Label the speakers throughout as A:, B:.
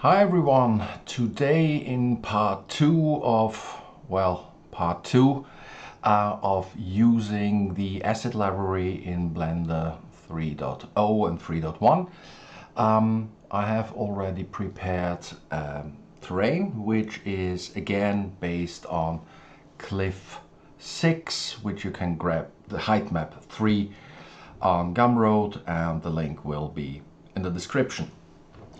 A: Hi everyone, today in part 2 of using the asset library in Blender 3.0 and 3.1. I have already prepared terrain, which is again based on Cliff 6, which you can grab the Heightmap 3 on Gumroad, and the link will be in the description.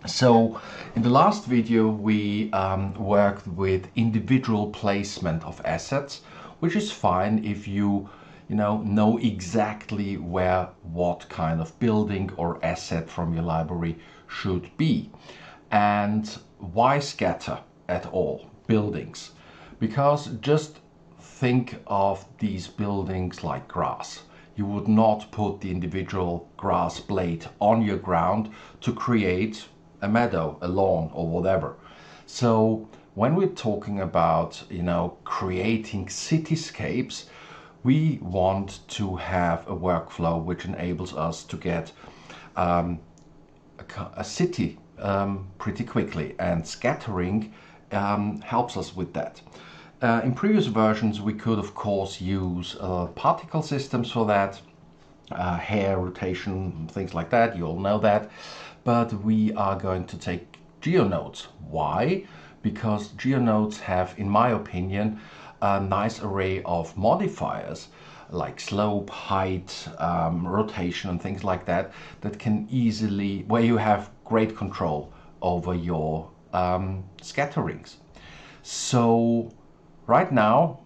A: So in the last video we worked with individual placement of assets, which is fine if you know exactly where what kind of building or asset from your library should be. And why scatter at all buildings? Because just think of these buildings like grass. You would not put the individual grass blade on your ground to create a meadow, a lawn, or whatever. So when we're talking about creating cityscapes, we want to have a workflow which enables us to get a city pretty quickly, and scattering helps us with that. In previous versions we could of course use particle systems for that, hair rotation, things like that, you all know that. But we are going to take Geo-Nodes. Why? Because Geo-Nodes have, in my opinion, a nice array of modifiers like slope, height, rotation and things like that, that can easily, where you have great control over your scatterings. So right now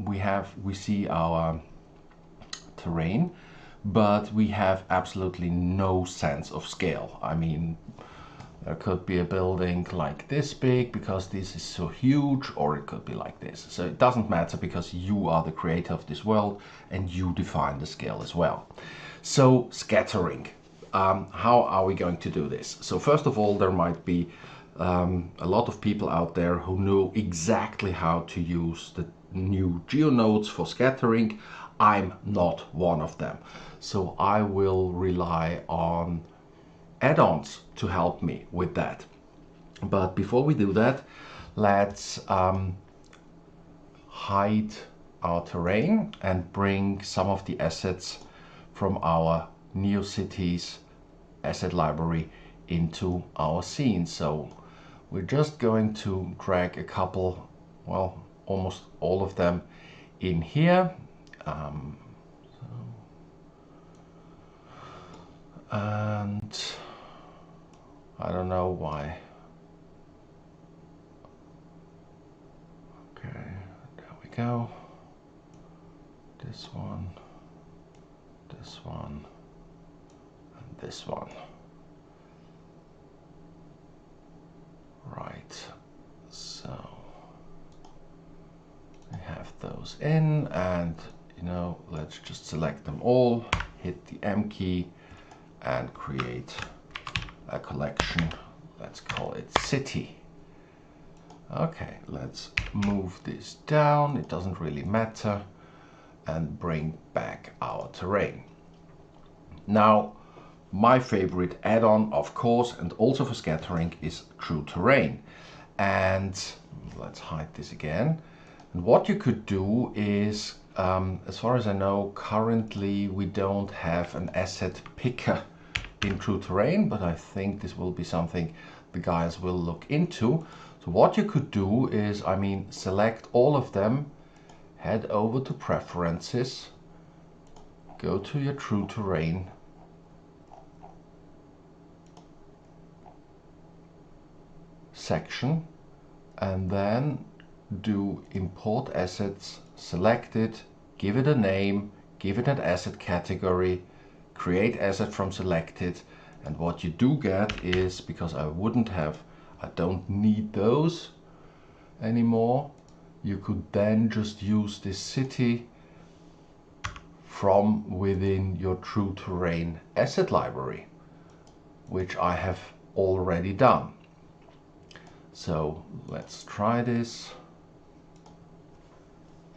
A: we see our terrain, but we have absolutely no sense of scale. I mean, there could be a building like this big because this is so huge, or it could be like this. So it doesn't matter because you are the creator of this world and you define the scale as well. So scattering, how are we going to do this? So first of all, there might be a lot of people out there who know exactly how to use the new Geo-Nodes for scattering. I'm not one of them. So I will rely on add-ons to help me with that. But before we do that, let's hide our terrain and bring some of the assets from our NeoCities asset library into our scene. So we're just going to drag a couple, well, almost all of them in here. And I don't know why. Okay, there we go. This one, and this one. Right, so we have those in, and let's just select them all, hit the M key, and create a collection. Let's call it city. Okay, let's move this down, it doesn't really matter, and bring back our terrain. Now, my favorite add-on, of course, and also for scattering, is True Terrain. And let's hide this again. And what you could do is, as far as I know, currently we don't have an asset picker in True Terrain, but I think this will be something the guys will look into. So what you could do is, select all of them, head over to Preferences, go to your True Terrain, section, and then do Import Assets, select it, give it a name, give it an asset category, create asset from selected, and what you do get is, because I don't need those anymore, you could then just use this city from within your True Terrain asset library, which I have already done. So let's try this.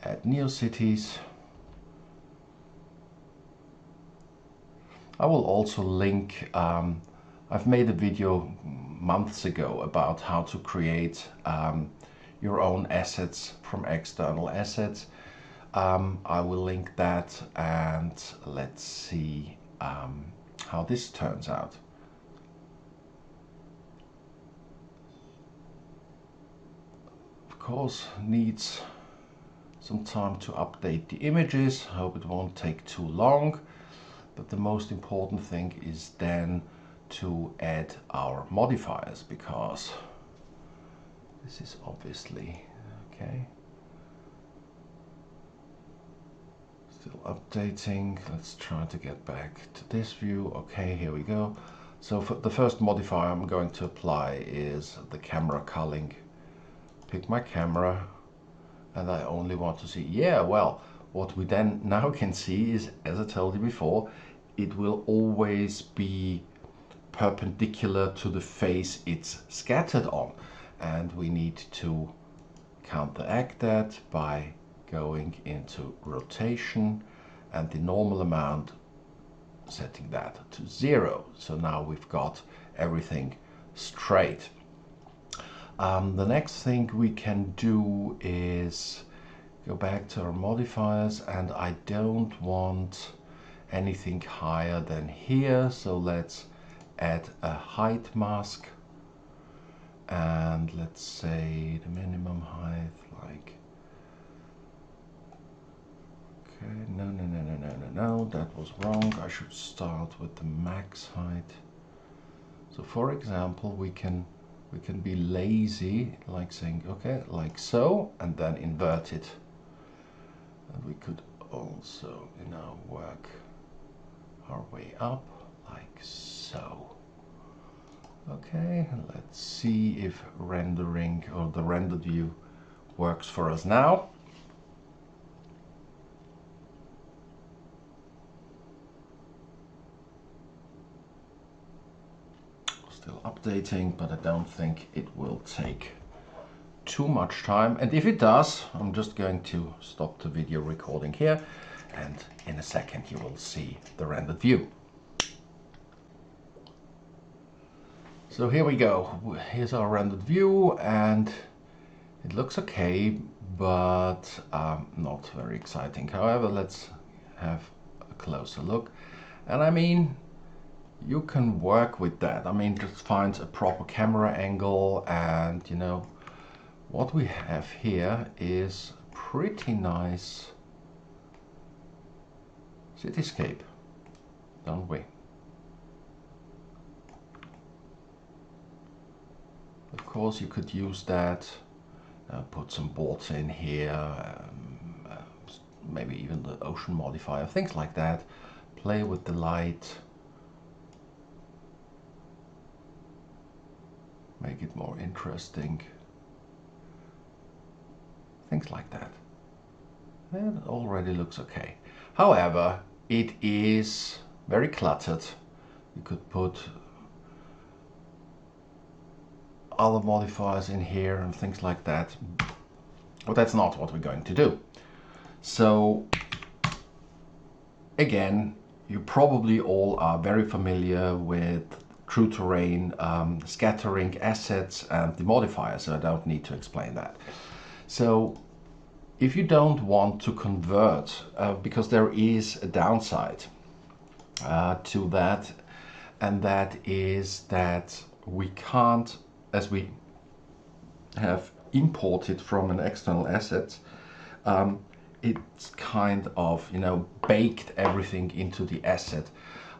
A: Add NeoCities. I will also link I've made a video months ago about how to create your own assets from external assets. I will link that, and let's see how this turns out. Of course, needs some time to update the images. I hope it won't take too long, but the most important thing is then to add our modifiers, because this is obviously okay. Still updating. Let's try to get back to this view. Okay, here we go. So for the first modifier I'm going to apply is the camera culling. Pick my camera, and I only want to see, yeah, well, what we then now can see is, as I told you before, it will always be perpendicular to the face it's scattered on, and we need to counteract that by going into rotation and the normal amount, setting that to 0. So now we've got everything straight. The next thing we can do is go back to our modifiers, and I don't want anything higher than here, so let's add a height mask, and let's say the minimum height, like, okay, no, that was wrong. I should start with the max height. So for example, we can be lazy, like saying, okay, like so, and then invert it. And we could also, work our way up, like so. Okay, and let's see if rendering, or the rendered view, works for us now. Still updating, but I don't think it will take too much time. And if it does, I'm just going to stop the video recording here, and in a second you will see the rendered view. So here we go. Here's our rendered view, and it looks okay, but not very exciting. However, let's have a closer look. And I mean, you can work with that. I mean, just find a proper camera angle, and what we have here is pretty nice cityscape, don't we? Of course, you could use that, put some boards in here, maybe even the ocean modifier, things like that. Play with the light, make it more interesting, things like that. And it already looks okay. However, it is very cluttered. You could put other modifiers in here and things like that, but that's not what we're going to do. So again, you probably all are very familiar with true terrain scattering assets and the modifiers, so I don't need to explain that. So if you don't want to convert, because there is a downside to that, and that is that we can't, as we have imported from an external asset, it's kind of, baked everything into the asset.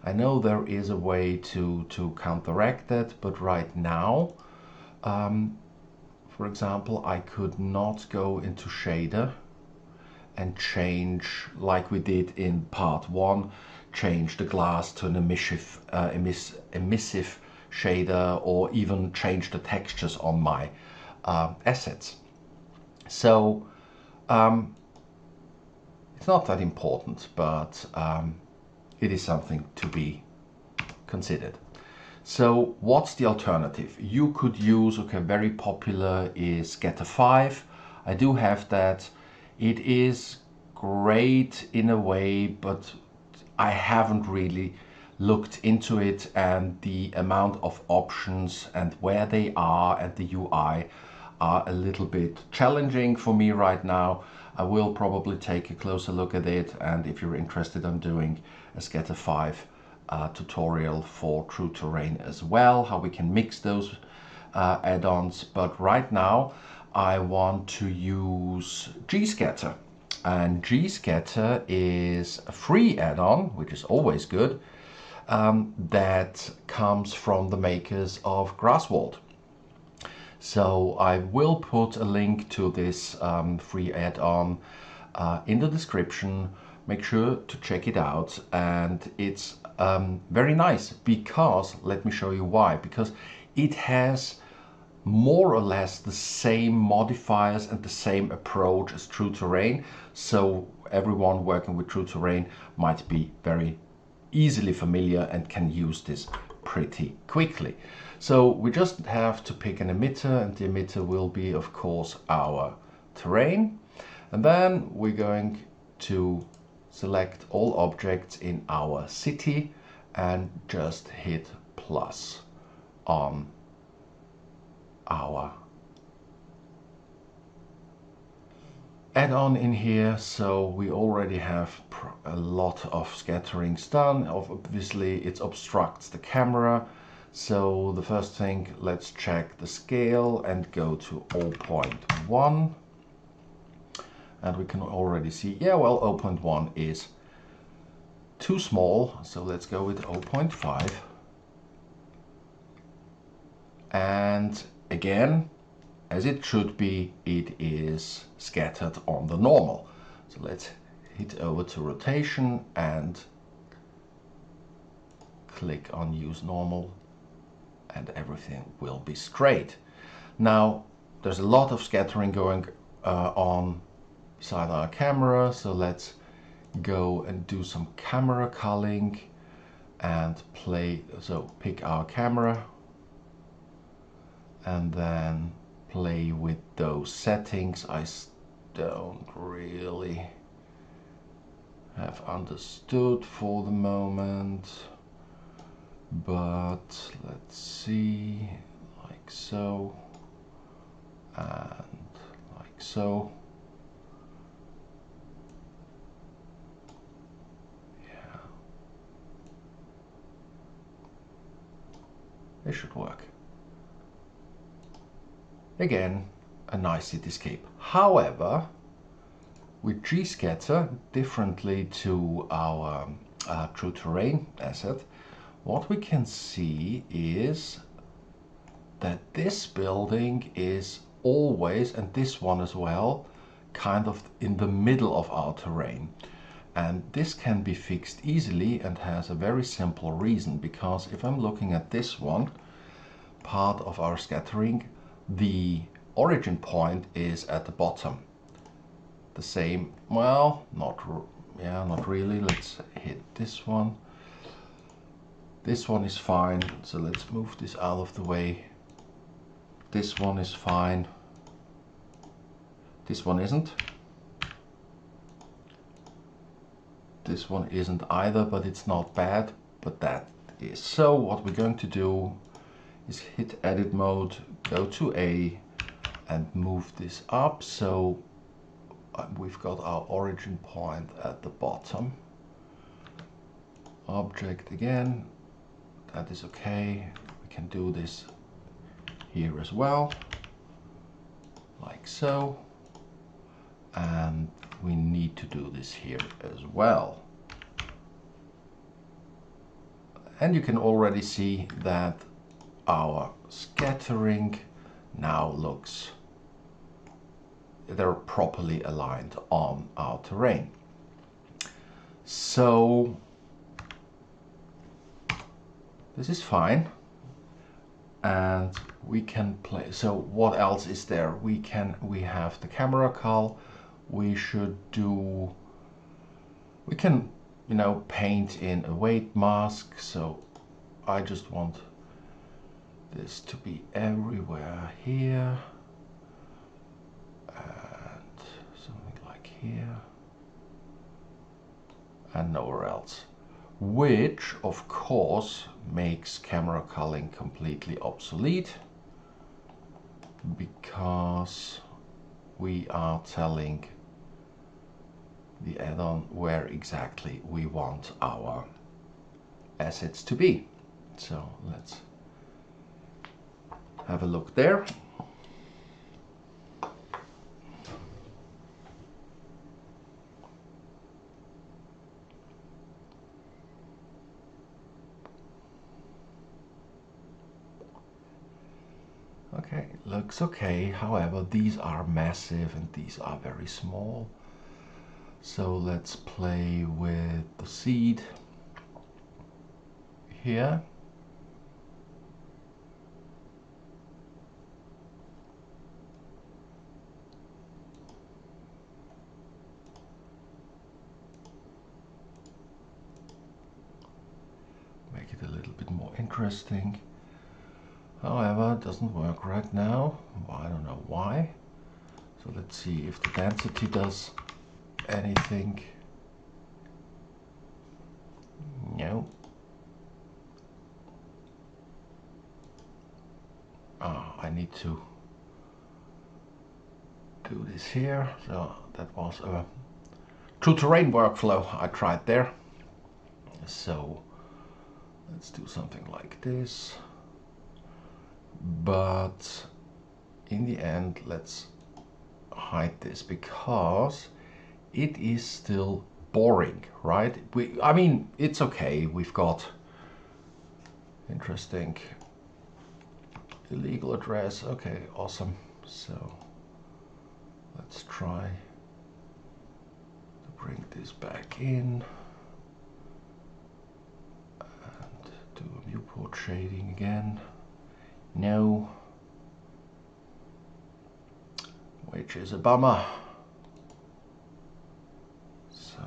A: I know there is a way to counteract that, but right now, for example, I could not go into shader and change, like we did in part 1, change the glass to an emissive shader, or even change the textures on my assets. So it's not that important, but it is something to be considered. So what's the alternative? You could use, okay, very popular is Scatter 5. I do have that. It is great in a way, but I haven't really looked into it, and the amount of options and where they are and the UI are a little bit challenging for me right now. I will probably take a closer look at it, and if you're interested, I'm doing a Scatter 5 tutorial for True Terrain as well, how we can mix those add-ons. But right now I want to use GScatter, and GScatter is a free add-on, which is always good, that comes from the makers of Grasswald. So I will put a link to this free add-on in the description. Make sure to check it out, and it's very nice because, let me show you why, because it has more or less the same modifiers and the same approach as True Terrain, so everyone working with True Terrain might be very easily familiar and can use this pretty quickly. So we just have to pick an emitter, and the emitter will be, of course, our terrain. And then we're going to select all objects in our city and just hit plus on our add-on in here. So we already have a lot of scatterings done. Obviously it obstructs the camera, so the first thing, let's check the scale and go to 0.1, and we can already see, yeah, well, 0.1 is too small, so let's go with 0.5. And again, as it should be, it is scattered on the normal. So let's hit over to rotation and click on use normal, and everything will be straight. Now there's a lot of scattering going on beside our camera, so let's go and do some camera culling and pick our camera and then play with those settings. I don't really have understood for the moment, but let's see, like so and like so. Yeah, it should work. Again, a nice cityscape. However, with GScatter, differently to our True Terrain asset, what we can see is that this building is always, and this one as well, kind of in the middle of our terrain. And this can be fixed easily and has a very simple reason, because if I'm looking at this one, part of our scattering, the origin point is at the bottom. The same, well, not really. Let's hit this one. This one is fine, so let's move this out of the way. This one is fine. This one isn't. This one isn't either, but it's not bad, but that is. So what we're going to do is hit edit mode, go to A, and move this up, so we've got our origin point at the bottom. Object again, that is okay. We can do this here as well, like so, and we need to do this here as well. And you can already see that our scattering now looks, they're properly aligned on our terrain. So this is fine, and we can play. So what else is there? We have the camera cull. We can, you know, paint in a weight mask. So I just want this to be everywhere here, and something like here, and nowhere else. which of course makes camera culling completely obsolete, because we are telling the add-on where exactly we want our assets to be. So let's have a look there. Okay, looks okay. However, these are massive and these are very small. So let's play with the seed here. Make it a little bit more interesting. However, it doesn't work right now. I don't know why. So let's see if the density does anything. No. I need to do this here. So that was a true terrain workflow I tried there. So let's do something like this. But in the end, let's hide this because it is still boring, right? I mean, it's okay. We've got interesting illegal address. Okay, awesome. So let's try to bring this back in and do a viewport shading again. No, which is a bummer. So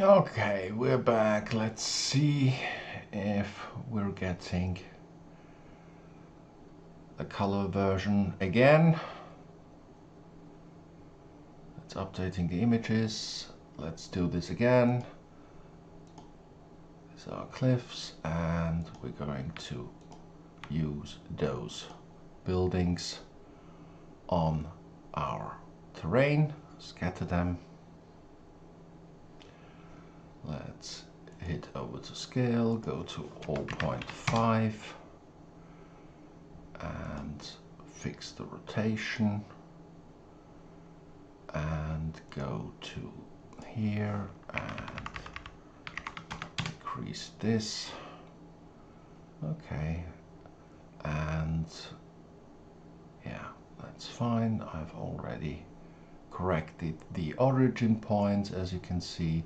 A: okay, we're back. Let's see if we're getting the color version again. It's updating the images. Let's do this again. These are cliffs, and we're going to use those buildings on our terrain, scatter them. Let's hit over to scale, go to 0.5 and fix the rotation, and go to here and increase this. Okay, and yeah, that's fine. I've already corrected the origin points, as you can see,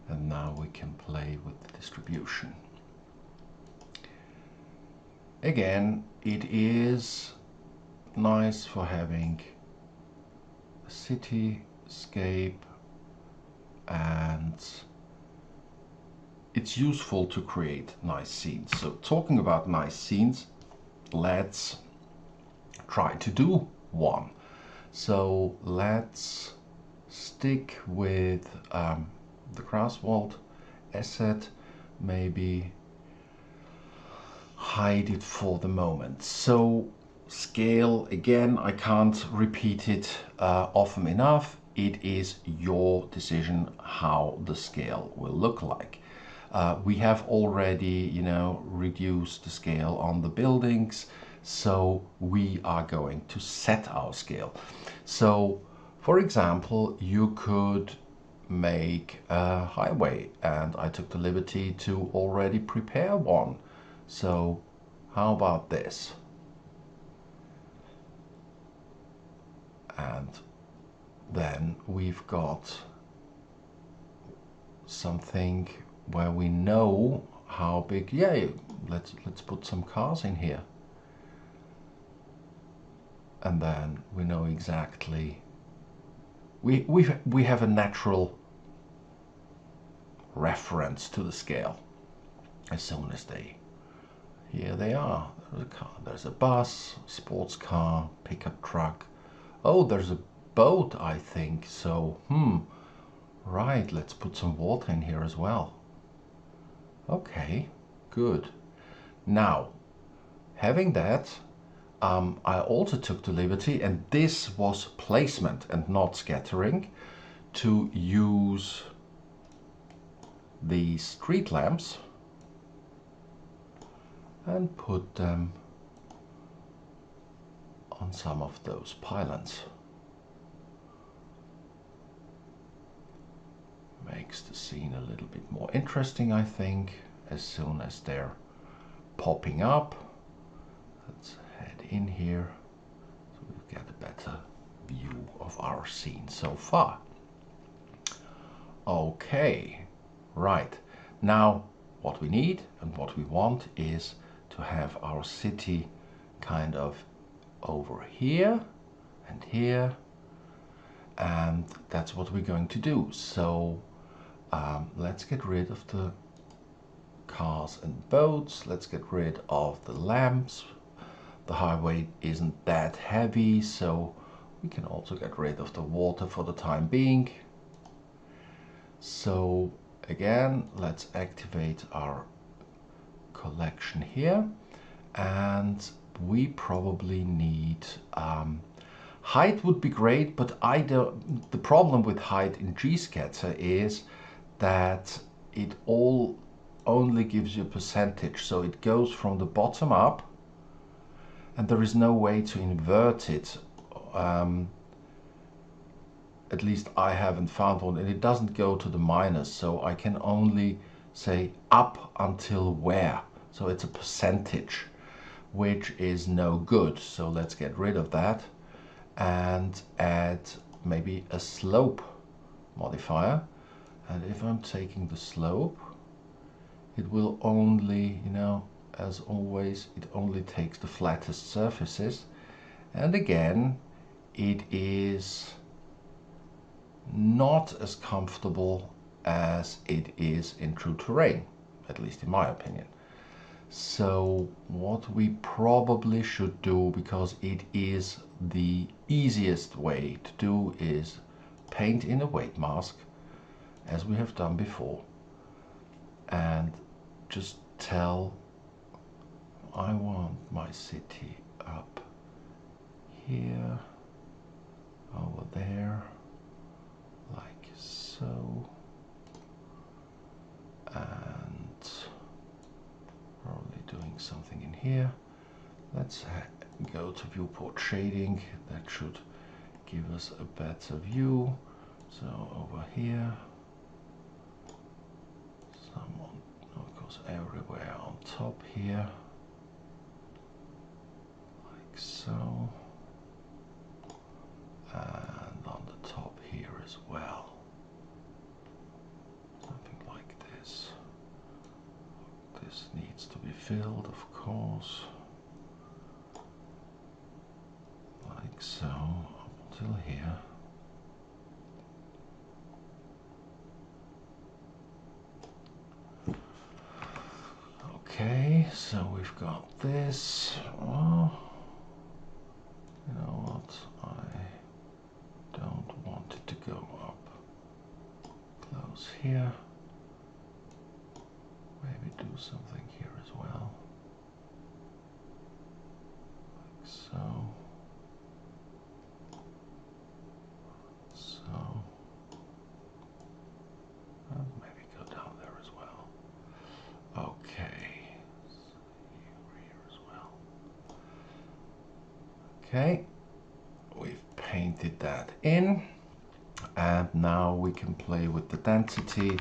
A: and now we can play with the distribution. Again, it is nice for having a cityscape, and it's useful to create nice scenes. So talking about nice scenes, let's try to do one. So let's stick with the Grasswald asset, maybe hide it for the moment. So scale, again, I can't repeat it often enough. It is your decision how the scale will look like. We have already, reduced the scale on the buildings, so we are going to set our scale. So, for example, you could make a highway, and I took the liberty to already prepare one. So, how about this? And then we've got something where we know how big. Yeah, let's put some cars in here, and then we know exactly. We have a natural reference to the scale as soon as they Here they are. There's a car, there's a bus, sports car, pickup truck. Oh, there's a boat, I think. So, right, let's put some water in here as well. Okay, good. Now, having that, I also took the liberty, and this was placement and not scattering, to use the street lamps and put them on some of those pylons. Makes the scene a little bit more interesting, I think, as soon as they're popping up. Let's head in here so we get a better view of our scene so far. Okay, right. Now what we need and what we want is to have our city kind of over here and here, and that's what we're going to do. So let's get rid of the cars and boats. Let's get rid of the lamps. The highway isn't that heavy, so we can also get rid of the water for the time being. So again, let's activate our collection here, and we probably need height would be great, but the problem with height in GScatter is that it all only gives you a percentage, so it goes from the bottom up and there is no way to invert it. At least I haven't found one, and it doesn't go to the minus, so I can only say up until where, so it's a percentage, which is no good. So let's get rid of that and add maybe a slope modifier. And if I'm taking the slope, it will only, as always, it only takes the flattest surfaces. And again, it is not as comfortable as it is in true terrain, at least in my opinion. So what we probably should do, because it is the easiest way to do, is paint in a weight mask, as we have done before, and just tell I want my city up here, over there, like so, and probably doing something in here. Let's go to viewport shading. That should give us a better view. So over here, someone, of course, everywhere on top here, like so, and on the top here as well, something like this. This needs to be filled, of course, like so, up until here. Okay, so we've got this. Oh, you know what? I don't want it to go up close here. Maybe do something here as well, like so. So, and maybe go down there as well. Okay, so here as well. Okay, we've painted that in, and now we can play with the density,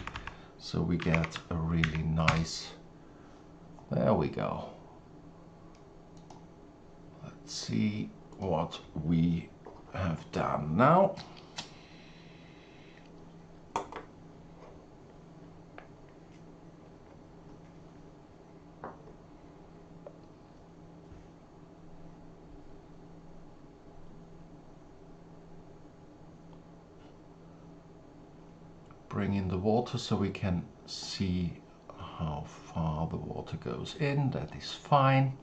A: so we get a really nice, there we go. Let's see what we have done now. Bring in the water so we can see how far the water goes in. That is fine.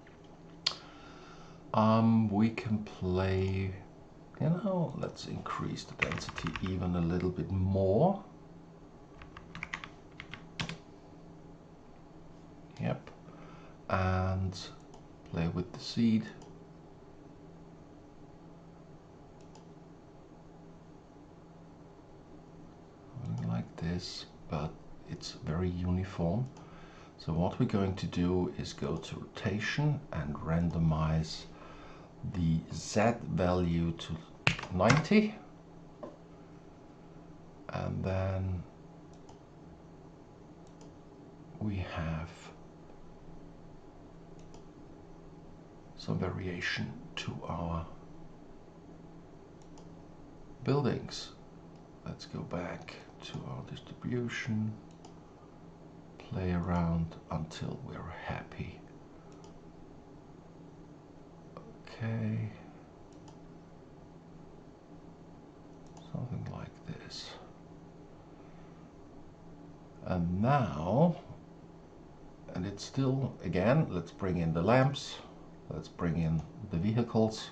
A: We can play, you know, let's increase the density even a little bit more. Yep. And play with the seed. Like this, but it's very uniform. So what we're going to do is go to rotation and randomize the Z value to 90, and then we have some variation to our buildings. Let's go back to our distribution, play around until we're happy. Okay, something like this. And now, and it's still, again, let's bring in the lamps, let's bring in the vehicles.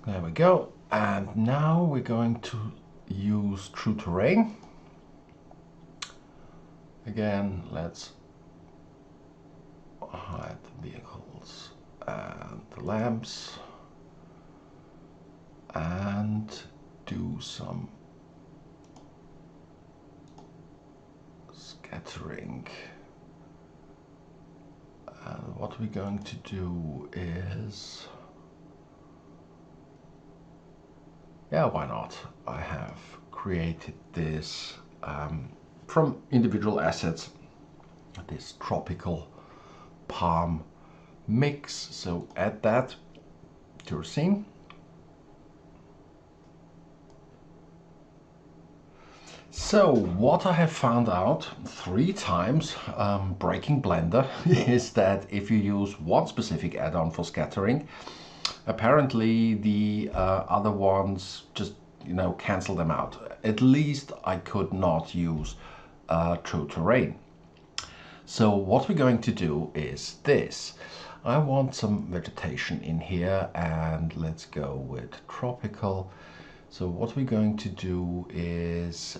A: There we go. And now we're going to use true terrain. Again, let's hide the vehicles and the lamps and do some scattering. And what we're going to do is, yeah, why not? I have created this from individual assets, this tropical palm mix. So add that to your scene. So what I have found out 3 times breaking Blender is that if you use one specific add-on for scattering, apparently the other ones just, you know, cancel them out. At least I could not use true terrain. So what we're going to do is this. I want some vegetation in here, and let's go with tropical. So what we're going to do is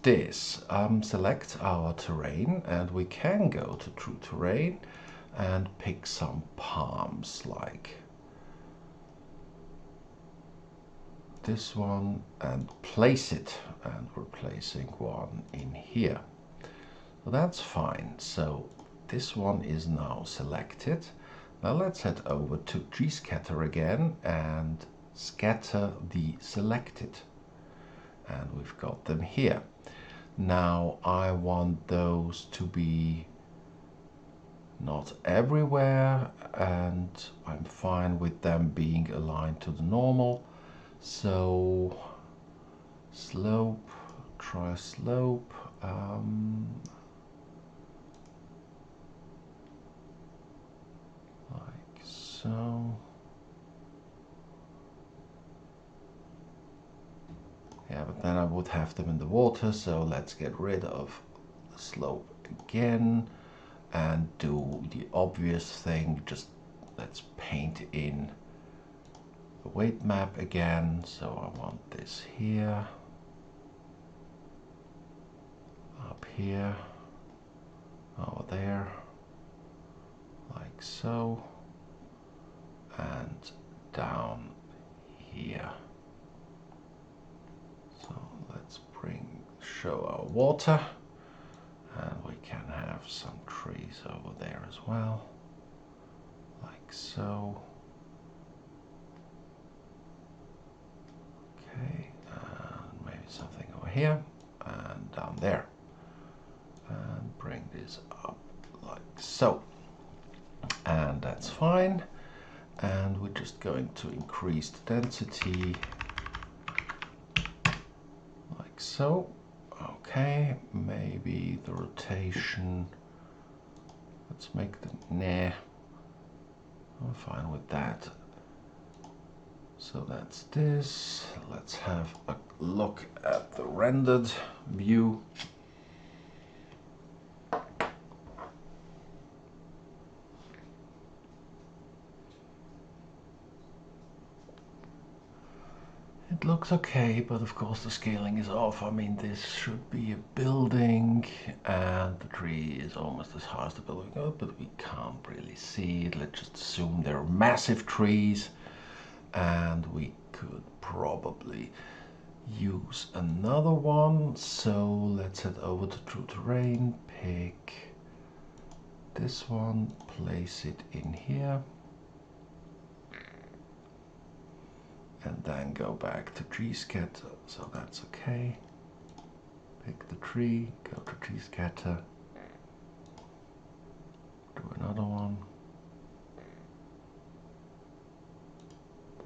A: this. Select our terrain, and we can go to true terrain and pick some palms like this one and place it, and we're placing one in here. So that's fine. So this one is now selected. Now let's head over to GScatter again and scatter the selected, and we've got them here. Now I want those to be not everywhere, and I'm fine with them being aligned to the normal. So slope, try slope, like so. Yeah, but then I would have them in the water, so let's get rid of the slope again and do the obvious thing. Just let's paint in the weight map again. So I want this here, up here, over there, like so, and down here. So let's show our water, and we can have some trees over there as well, like so. Okay, and maybe something over here and down there, and bring this up like so, and that's fine. And we're just going to increase the density like so. Okay, maybe the rotation, let's make the, nah, I'm fine with that. So that's this. Let's have a look at the rendered view. It looks okay, but of course the scaling is off. I mean, this should be a building, and the tree is almost as high as the building goes, but we can't really see it. Let's just assume they're massive trees, and we could probably use another one. So let's head over to True Terrain, pick this one, place it in here, and then go back to GScatter, so that's okay. Pick the tree, go to GScatter, do another one,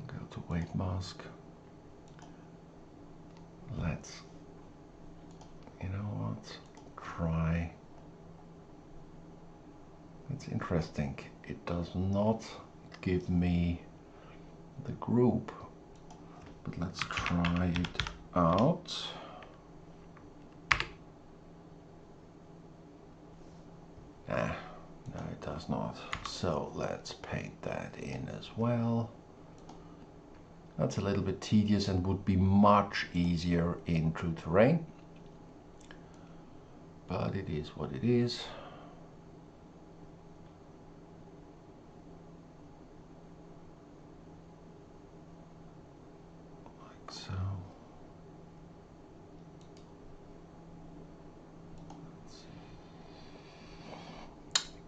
A: go to weight mask. Let's, you know what, try. It's interesting, it does not give me the group, but let's try it out. Ah, no, it does not. So let's paint that in as well. That's a little bit tedious and would be much easier in True Terrain, but it is what it is. Like so.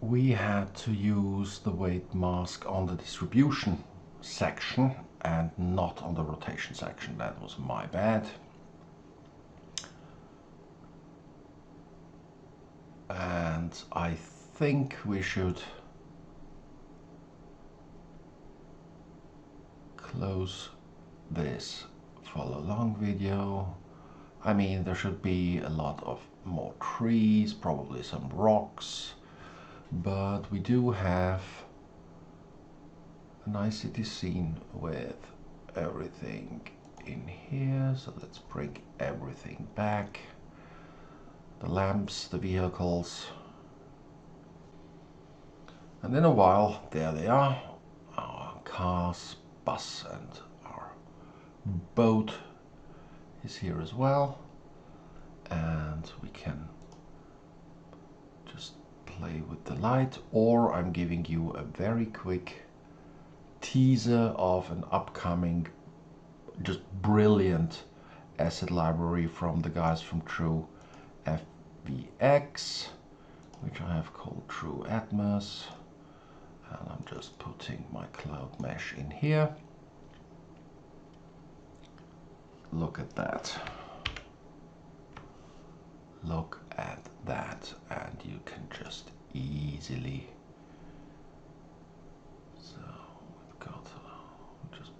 A: We had to use the weight mask on the distribution section and not on the rotation section. That was my bad. And I think we should close this follow along video. I mean, there should be a lot of more trees, probably some rocks, but we do have a nice city scene with everything in here. So let's bring everything back. The lamps, the vehicles. And in a while, there they are. Our cars, bus, and our boat is here as well. And we can just play with the light, or I'm giving you a very quick teaser of an upcoming just brilliant asset library from the guys from True-Vfx, which I have called True Atmos, and I'm just putting my cloud mesh in here. Look at that. Look at that, and you can just easily, so we've got just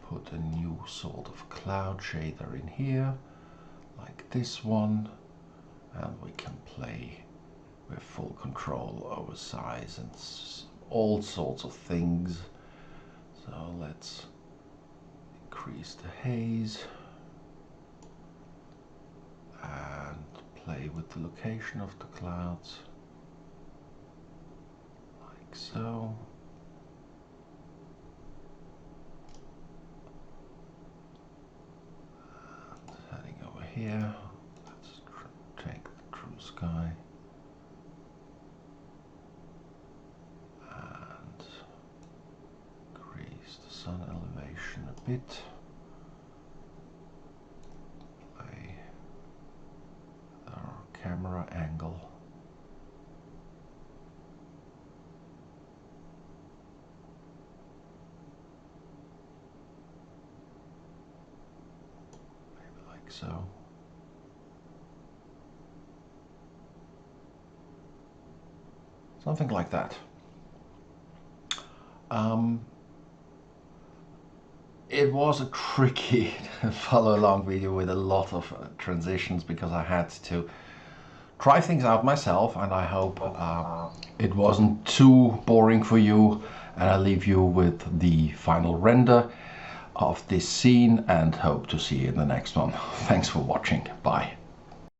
A: put a new sort of cloud shader in here, like this one, and we can play with full control over size and all sorts of things. So let's increase the haze and play with the location of the clouds, like so. And heading over here, let's take the true sky and increase the sun elevation a bit. Play our camera angle. Maybe like so. Something like that. it was a tricky follow along video with a lot of transitions because I had to try things out myself, and I hope it wasn't too boring for you, and I leave you with the final render of this scene and hope to see you in the next one. Thanks for watching. Bye.